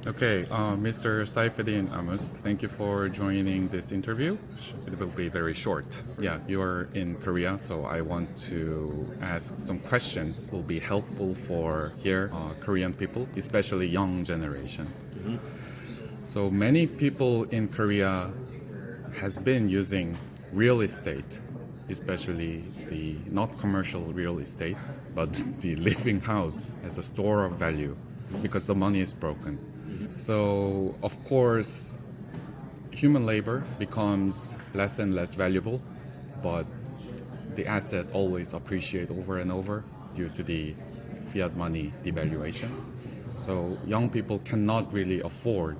Okay, Mr. Saifedin Amos, thank you for joining this interview. It will be very short. Yeah, you are in Korea, so I want to ask some questions. Will be helpful for here Korean people, especially young generation. So many people in Korea has been using real estate, especially the not commercial real estate, but the living house as a store of value because the money is broken. So, of course, human labor becomes less and less valuable, but the asset always appreciate over and over due to the fiat money devaluation. So young people cannot really afford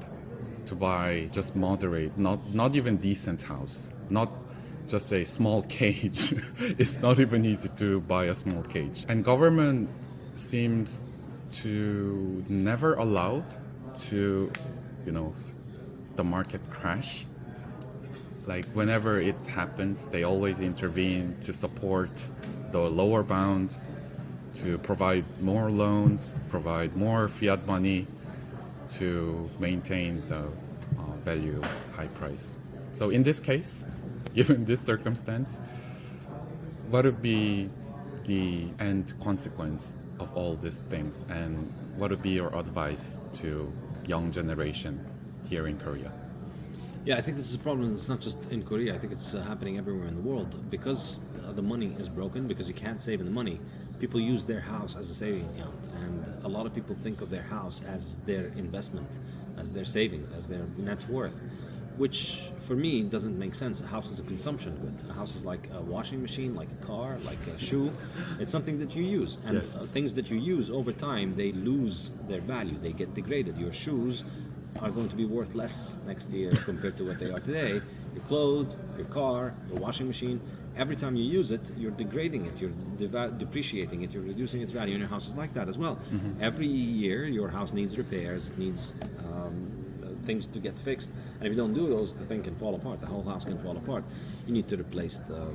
to buy just moderate, not even decent house, not just a small cage. It's not even easy to buy a small cage. And government seems to never allowed to, the market crash. Like whenever it happens, they always intervene to support the lower bound, to provide more loans, provide more fiat money to maintain the value high price. So in this case, given this circumstance, what would be the end consequence of all these things, and what would be your advice to young generation here in Korea? Yeah, I think this is a problem that's not just in Korea. I think it's happening everywhere in the world. Because the money is broken, because you can't save in the money, people use their house as a saving account. And a lot of people think of their house as their investment, as their savings, as their net worth, which for me doesn't make sense. A house is a consumption good. A house is like a washing machine, like a car, like a shoe. It's something that you use. And Yes. things that you use over time, they lose their value. They get degraded. Your shoes are going to be worth less next year compared to what they are today. Your clothes, your car, your washing machine, every time you use it, you're degrading it, you're depreciating it, you're reducing its value, and your house is like that as well. Every year, your house needs repairs, needs things to get fixed, and if you don't do those, the thing can fall apart, the whole house can fall apart. You need to replace the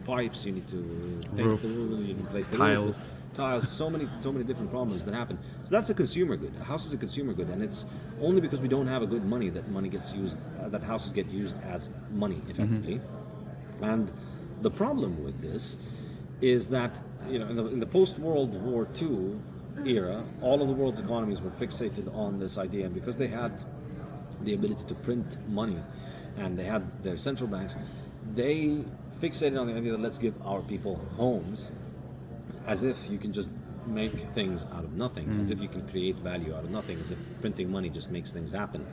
pipes, you need to paint Roof, the roof, you need to replace the tiles. Tiles, so many different problems that happen. So that's a consumer good. A house is a consumer good, and it's only because we don't have a good money that money gets used, that houses get used as money effectively. And the problem with this is that in the post-World War II era, all of the world's economies were fixated on this idea, and because they had the ability to print money and they had their central banks, they fixated on the idea that let's give our people homes, as if you can just make things out of nothing, as if you can create value out of nothing, as if printing money just makes things happen.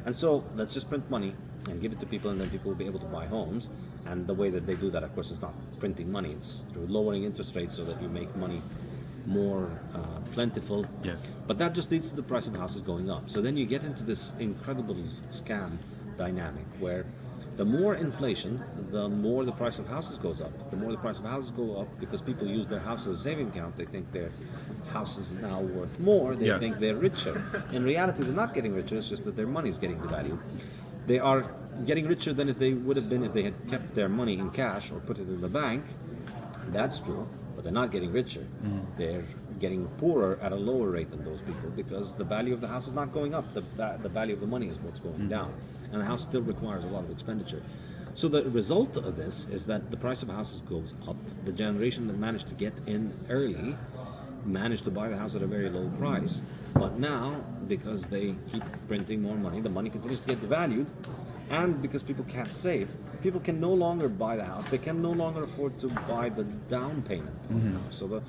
And so let's just print money and give it to people, and then people will be able to buy homes. And the way that they do that, of course, is not printing money, it's through lowering interest rates so that you make money more plentiful. Yes. But that just leads to the price of houses going up. So then you get into this incredible scam dynamic where the more inflation, the more the price of houses goes up. The more the price of houses go up because people use their house as a saving account. They think their house is now worth more. They Yes. think they're richer. In reality, they're not getting richer. It's just that their money is getting devalued. They are getting richer than if they would have been if they had kept their money in cash or put it in the bank. That's true, but they're not getting richer. They're getting poorer at a lower rate than those people because the value of the house is not going up. The value of the money is what's going down. And the house still requires a lot of expenditure. So the result of this is that the price of houses goes up. The generation that managed to get in early managed to buy the house at a very low price. But now, because they keep printing more money, the money continues to get devalued. And because people can't save, people can no longer buy the house. They can no longer afford to buy the down payment on the house. So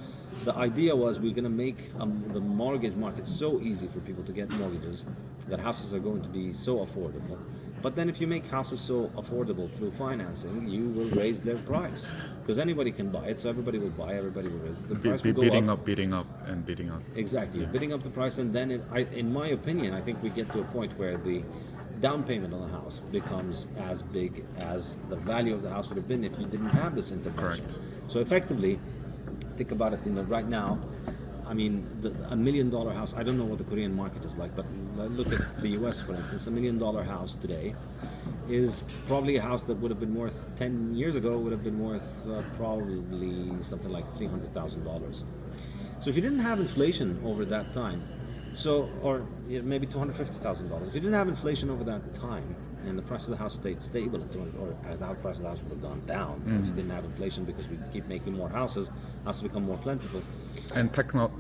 the idea was we're going to make the mortgage market so easy for people to get mortgages that houses are going to be so affordable. But then if you make houses so affordable through financing, you will raise their price. Because anybody can buy it, so everybody will buy, everybody will raise it. The price will go Bidding up. up, bidding up, and bidding up. Exactly, bidding up the price, and then in my opinion, I think we get to a point where the down payment on the house becomes as big as the value of the house would have been if you didn't have this intervention. Correct. So effectively, think about it. Right now, I mean, $1 million house. I don't know what the Korean market is like, but look at the U.S. for instance. $1 million house today is probably a house that would have been worth 10 years ago would have been worth probably something like $300,000. So if you didn't have inflation over that time, So, or maybe $250,000. If you didn't have inflation over that time, and the price of the house stayed stable at 200, or the price of the house would have gone down if you didn't have inflation, because we keep making more houses become more plentiful. And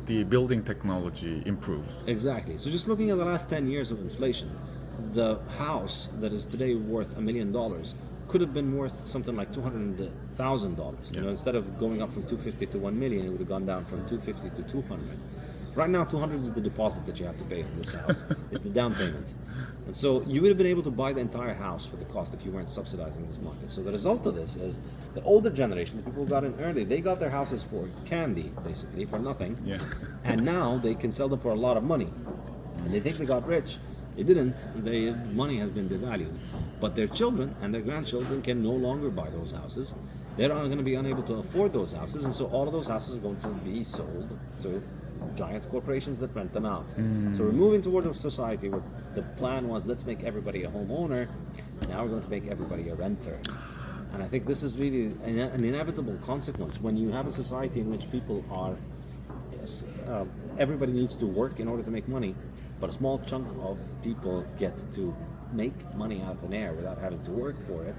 the building technology improves. Exactly. So just looking at the last 10 years of inflation, the house that is today worth $1 million could have been worth something like $200,000. You know, instead of going up from 250 to 1 million, it would have gone down from 250 to 200. Right now, 200 is the deposit that you have to pay for this house. It's the down payment. And so you would have been able to buy the entire house for the cost if you weren't subsidizing this market. So the result of this is the older generation, the people who got in early, they got their houses for candy, basically, for nothing. Yeah. And now they can sell them for a lot of money. And they think they got rich. They didn't. Their money has been devalued. But their children and their grandchildren can no longer buy those houses. They're going to be unable to afford those houses. And so all of those houses are going to be sold to giant corporations that rent them out. So we're moving towards a society where the plan was, let's make everybody a homeowner. Now we're going to make everybody a renter. And I think this is really an inevitable consequence when you have a society in which people are, everybody needs to work in order to make money, but a small chunk of people get to make money out of thin air without having to work for it.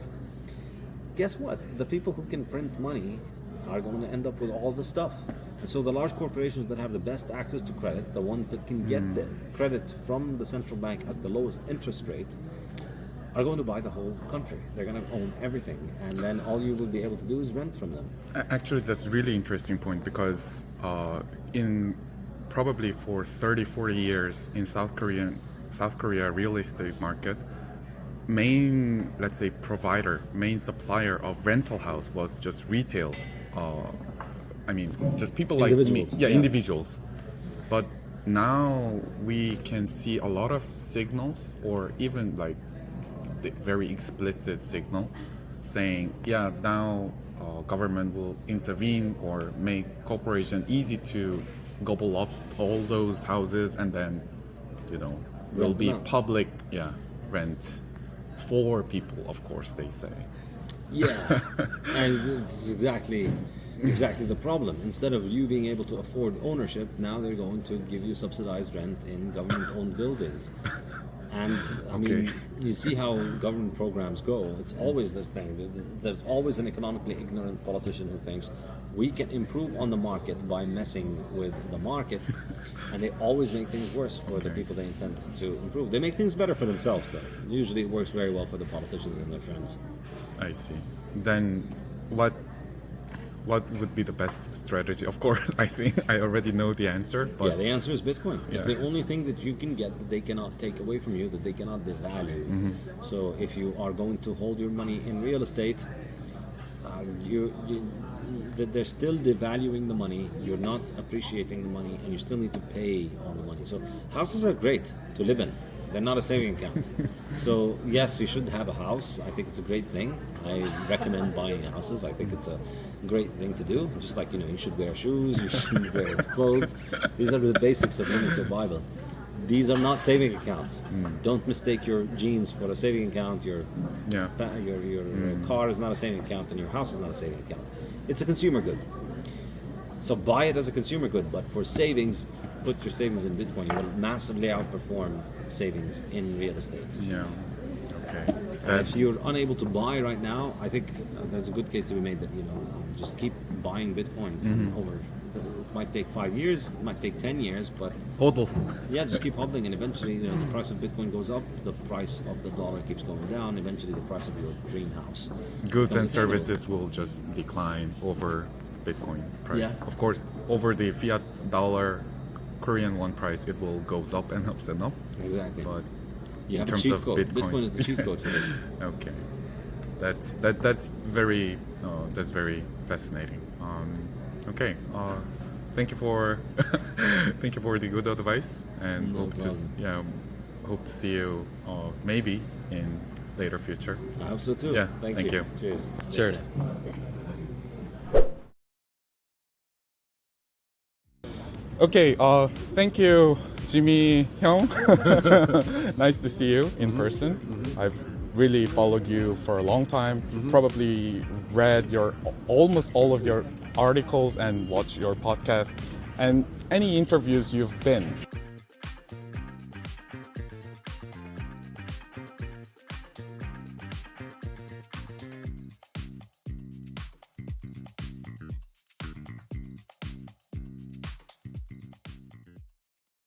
Guess what? The people who can print money are going to end up with all the stuff. And so the large corporations that have the best access to credit, the ones that can get the credit from the central bank at the lowest interest rate, are going to buy the whole country. They're going to own everything, and then all you will be able to do is rent from them. Actually, that's a really interesting point, because in probably for 30-40 years in South Korea real estate market, main, let's say, main supplier of rental house was just retail. I mean, just people like me. Yeah, individuals. But now we can see a lot of signals, or even like the very explicit signal saying, yeah, now government will intervene or make corporation easy to gobble up all those houses, and then, you know, will be public, rent for people, of course, they say. Yeah, and it's exactly the problem. Instead of you being able to afford ownership, now they're going to give you subsidized rent in government-owned buildings. And I mean, you see how government programs go. It's always this thing. There's always an economically ignorant politician who thinks we can improve on the market by messing with the market, and they always make things worse for the people they intend to improve. They make things better for themselves, though. Usually it works very well for the politicians and their friends. I see. Then what would be the best strategy? Of course, I think I already know the answer. But the answer is Bitcoin. It's the only thing that you can get that they cannot take away from you, that they cannot devalue. So if you are going to hold your money in real estate, they're still devaluing the money, you're not appreciating the money, and you still need to pay on the money. So houses are great to live in. They're not a saving account. So yes, you should have a house. I think it's a great thing. I recommend buying houses. I think it's a great thing to do. Just like, you should wear shoes, you should wear clothes. These are the basics of human survival. These are not saving accounts. Don't mistake your jeans for a saving account. Your car is not a saving account, and your house is not a saving account. It's a consumer good. So buy it as a consumer good, but for savings, put your savings in Bitcoin. You will massively outperform savings in real estate. Yeah. Okay. If you're unable to buy right now, I think there's a good case to be made that just keep buying Bitcoin over. It might take 5 years, it might take 10 years, but hodl. Yeah, just keep hodling, and eventually, the price of Bitcoin goes up, the price of the dollar keeps going down. Eventually, the price of your dream house. Goods and services will just decline over Bitcoin price. Yeah. Of course, over the fiat dollar, Korean won price, it will goes up and up and up. Exactly. But you have in terms a cheat of code. Bitcoin Is the cheat code for this. Okay, that's very fascinating. Okay, thank you for thank you for the good advice, and No problem. hope to see you maybe in later future. I hope so too. Yeah, Thank you. Cheers. Cheers. Okay, thank you, Jimmy Hyung. Nice to see you in person. I've really followed you for a long time. Probably read almost all of your articles and watched your podcast and any interviews you've been.